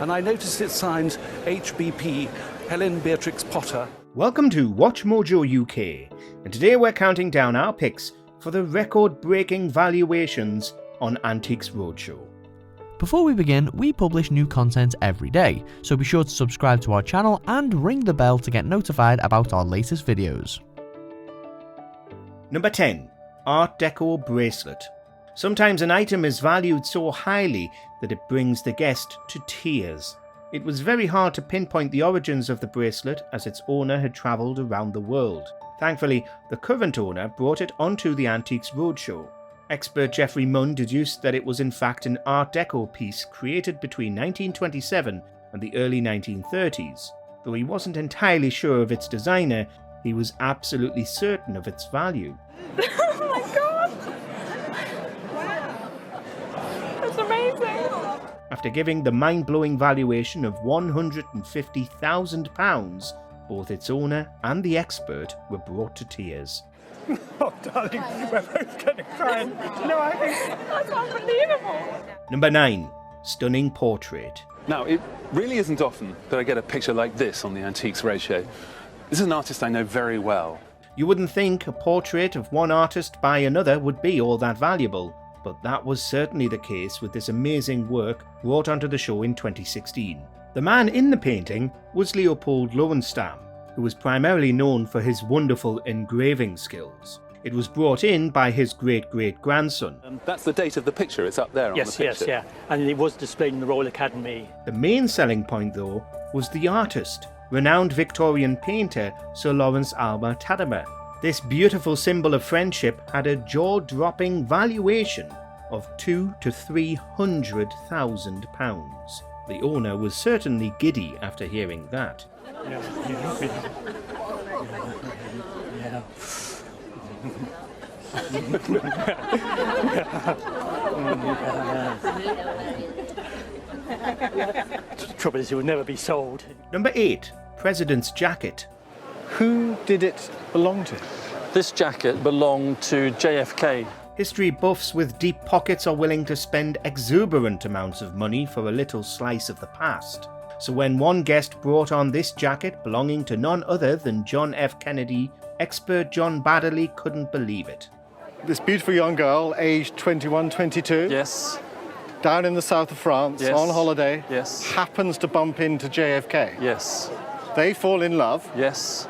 and I noticed it signed HBP, Helen Beatrix Potter. Welcome to WatchMojoUK, and today we're counting down our picks for the record-breaking valuations on Antiques Roadshow. Before we begin, we publish new content every day, so be sure to subscribe to our channel and ring the bell to get notified about our latest videos. Number 10. Art Deco Bracelet. Sometimes an item is valued so highly that it brings the guest to tears. It was very hard to pinpoint the origins of the bracelet as its owner had travelled around the world. Thankfully, the current owner brought it onto the Antiques Roadshow. Expert Geoffrey Munn deduced that it was in fact an Art Deco piece created between 1927 and the early 1930s. Though he wasn't entirely sure of its designer, he was absolutely certain of its value. Oh my god! That's amazing! After giving the mind-blowing valuation of £150,000, both its owner and the expert were brought to tears. Oh, darling, we're both going to cry. No, I think... That's unbelievable! Number 9. Stunning Portrait. Now, it really isn't often that I get a picture like this on the Antiques Roadshow. This is an artist I know very well. You wouldn't think a portrait of one artist by another would be all that valuable, but that was certainly the case with this amazing work brought onto the show in 2016. The man in the painting was Leopold Lorenstam, who was primarily known for his wonderful engraving skills. It was brought in by his great-great-grandson. That's the date of the picture, it's up there on the picture. Yes, yeah. And it was displayed in the Royal Academy. The main selling point, though, was the artist, renowned Victorian painter Sir Lawrence Alma Tadema. This beautiful symbol of friendship had a jaw-dropping valuation of £200,000 to £300,000. The owner was certainly giddy after hearing that. The trouble is, it will never be sold. Number 8. President's Jacket. Who did it belong to? This jacket belonged to JFK. History buffs with deep pockets are willing to spend exuberant amounts of money for a little slice of the past. So when one guest brought on this jacket belonging to none other than John F. Kennedy, expert John Baddeley couldn't believe it. This beautiful young girl, aged 21, 22, Yes, down in the south of France, Yes. on holiday, yes, happens to bump into JFK. yes, They fall in love. yes.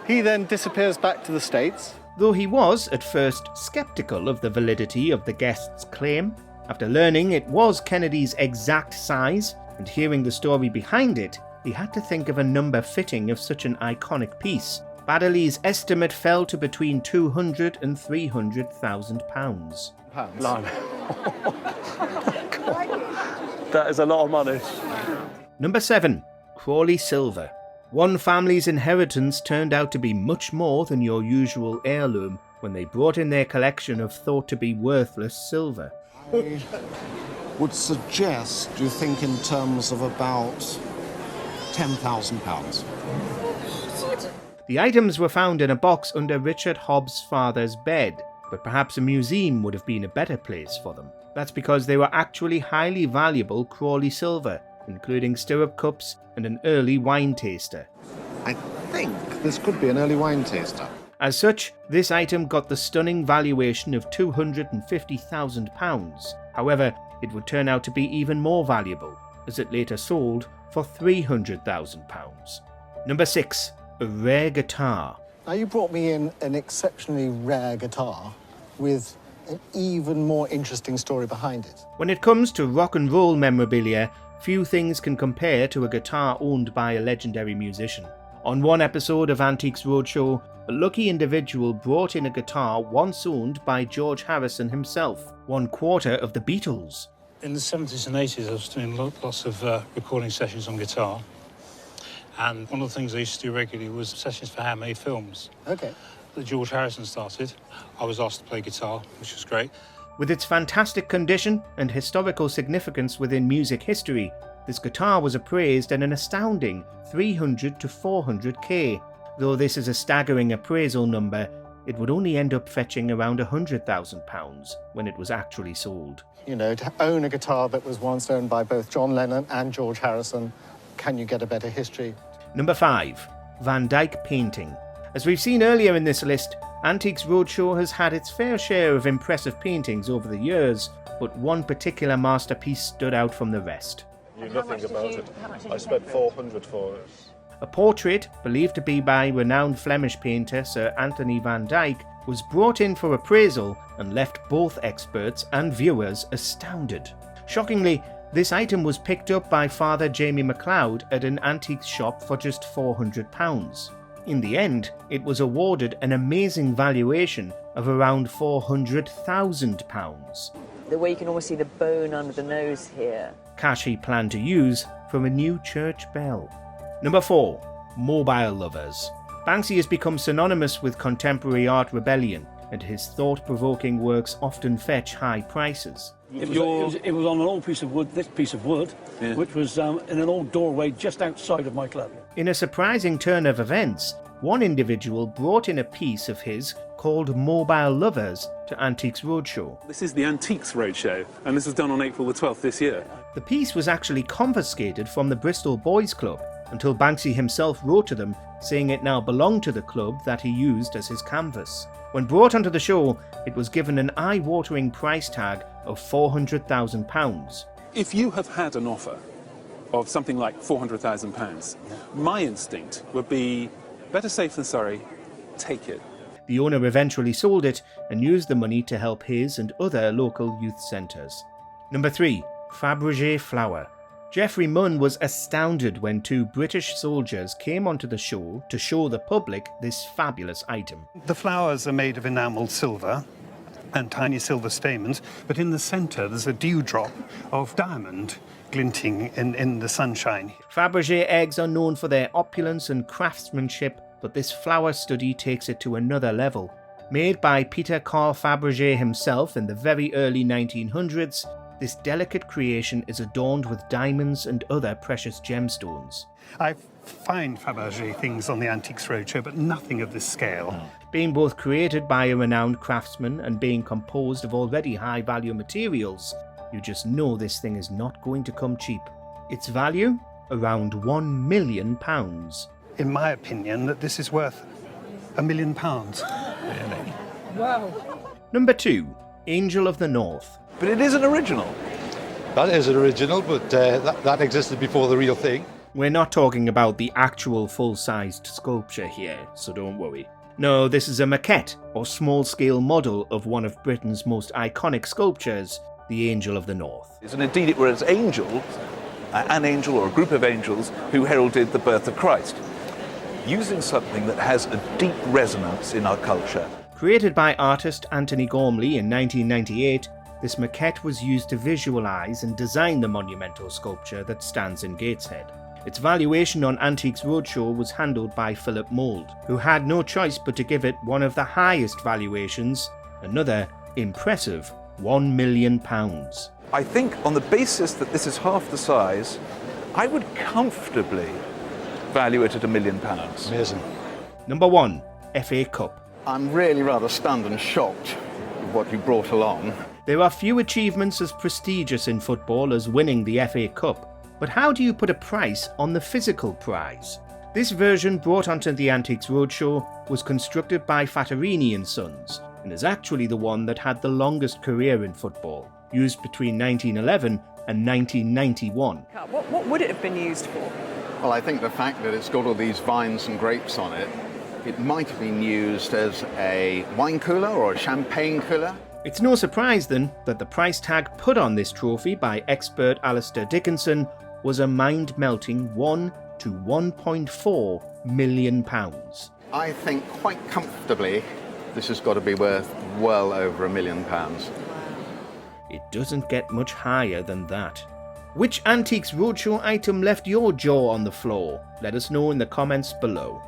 He then disappears back to the States. Though he was at first sceptical of the validity of the guest's claim, after learning it was Kennedy's exact size and hearing the story behind it, he had to think of a number fitting of such an iconic piece. Baddeley's estimate fell to between £200,000 and £300,000. Blimey. That is a lot of money. Number 7. Crawley Silver. One family's inheritance turned out to be much more than your usual heirloom when they brought in their collection of thought to be worthless silver. I would suggest you think in terms of about £10,000. The items were found in a box under Richard Hobbs' father's bed, but perhaps a museum would have been a better place for them. That's because they were actually highly valuable Crawley silver, including stirrup cups and an early wine taster. I think this could be an early wine taster. As such, this item got the stunning valuation of £250,000. However, it would turn out to be even more valuable, as it later sold for £300,000. Number 6. A rare guitar. Now, you brought me in an exceptionally rare guitar with an even more interesting story behind it. When it comes to rock and roll memorabilia, few things can compare to a guitar owned by a legendary musician. On one episode of Antiques Roadshow, a lucky individual brought in a guitar once owned by George Harrison himself, 1/4 of the Beatles. In the 70s and 80s, I was doing lots of recording sessions on guitar. And one of the things I used to do regularly was sessions for handmade films. Okay. That George Harrison started. I was asked to play guitar, which was great. With its fantastic condition and historical significance within music history, this guitar was appraised at an astounding 300 to 400k. Though this is a staggering appraisal number, it would only end up fetching around £100,000 when it was actually sold. You know, to own a guitar that was once owned by both John Lennon and George Harrison, can you get a better history? Number 5. Van Dyck painting. As we've seen earlier in this list, Antiques Roadshow has had its fair share of impressive paintings over the years, but one particular masterpiece stood out from the rest. Knew nothing about it. I spent 400 for it. A portrait, believed to be by renowned Flemish painter Sir Anthony van Dyck, was brought in for appraisal and left both experts and viewers astounded. Shockingly, this item was picked up by Father Jamie MacLeod at an antiques shop for just £400. In the end, it was awarded an amazing valuation of around £400,000. The way you can almost see the bone under the nose here. Cash he planned to use for a new church bell. Number 4. Mobile lovers. Banksy has become synonymous with contemporary art rebellion, and his thought-provoking works often fetch high prices. It was on an old piece of wood, this piece of wood, which was in an old doorway just outside of my club. In a surprising turn of events, one individual brought in a piece of his called Mobile Lovers to Antiques Roadshow. This is the Antiques Roadshow, and this was done on April the 12th this year. The piece was actually confiscated from the Bristol Boys Club until Banksy himself wrote to them saying it now belonged to the club that he used as his canvas. When brought onto the show, it was given an eye-watering price tag of £400,000. If you have had an offer of something like £400,000, my instinct would be, better safe than sorry, take it. The owner eventually sold it and used the money to help his and other local youth centres. Number 3. Fabergé flower. Geoffrey Munn was astounded when 2 British soldiers came onto the show to show the public this fabulous item. The flowers are made of enamelled silver and tiny silver stamens, but in the centre there's a dewdrop of diamond glinting in the sunshine. Fabergé eggs are known for their opulence and craftsmanship, but this flower study takes it to another level. Made by Peter Carl Fabergé himself in the very early 1900s, this delicate creation is adorned with diamonds and other precious gemstones. I find Fabergé things on the Antiques Roadshow, but nothing of this scale. Being both created by a renowned craftsman and being composed of already high-value materials, you just know this thing is not going to come cheap. Its value? Around £1 million. In my opinion, that this is worth £1 million. Really? Wow. Number 2. Angel of the North. But it is an original. That is an original, but that existed before the real thing. We're not talking about the actual full-sized sculpture here, so don't worry. No, this is a maquette, or small-scale model of one of Britain's most iconic sculptures, the Angel of the North. And indeed it was an angel or a group of angels who heralded the birth of Christ, using something that has a deep resonance in our culture. Created by artist Anthony Gormley in 1998, this maquette was used to visualise and design the monumental sculpture that stands in Gateshead. Its valuation on Antiques Roadshow was handled by Philip Mould, who had no choice but to give it one of the highest valuations, another impressive £1 million. I think on the basis that this is half the size, I would comfortably value it at £1 million. Amazing. Number 1. FA Cup. I'm really rather stunned and shocked with what you brought along. There are few achievements as prestigious in football as winning the FA Cup, but how do you put a price on the physical prize? This version brought onto the Antiques Roadshow was constructed by Fattorini & Sons, and is actually the one that had the longest career in football, used between 1911 and 1991. What would it have been used for? Well, I think the fact that it's got all these vines and grapes on it, it might have been used as a wine cooler or a champagne cooler. It's no surprise then that the price tag put on this trophy by expert Alistair Dickinson was a mind-melting £1 to £1.4 million. I think quite comfortably this has got to be worth well over £1 million. It doesn't get much higher than that. Which Antiques Roadshow item left your jaw on the floor? Let us know in the comments below.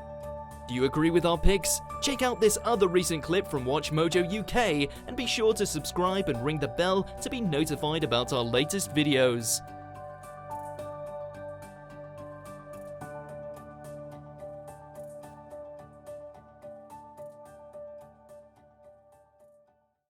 Do you agree with our picks? Check out this other recent clip from WatchMojoUK and be sure to subscribe and ring the bell to be notified about our latest videos.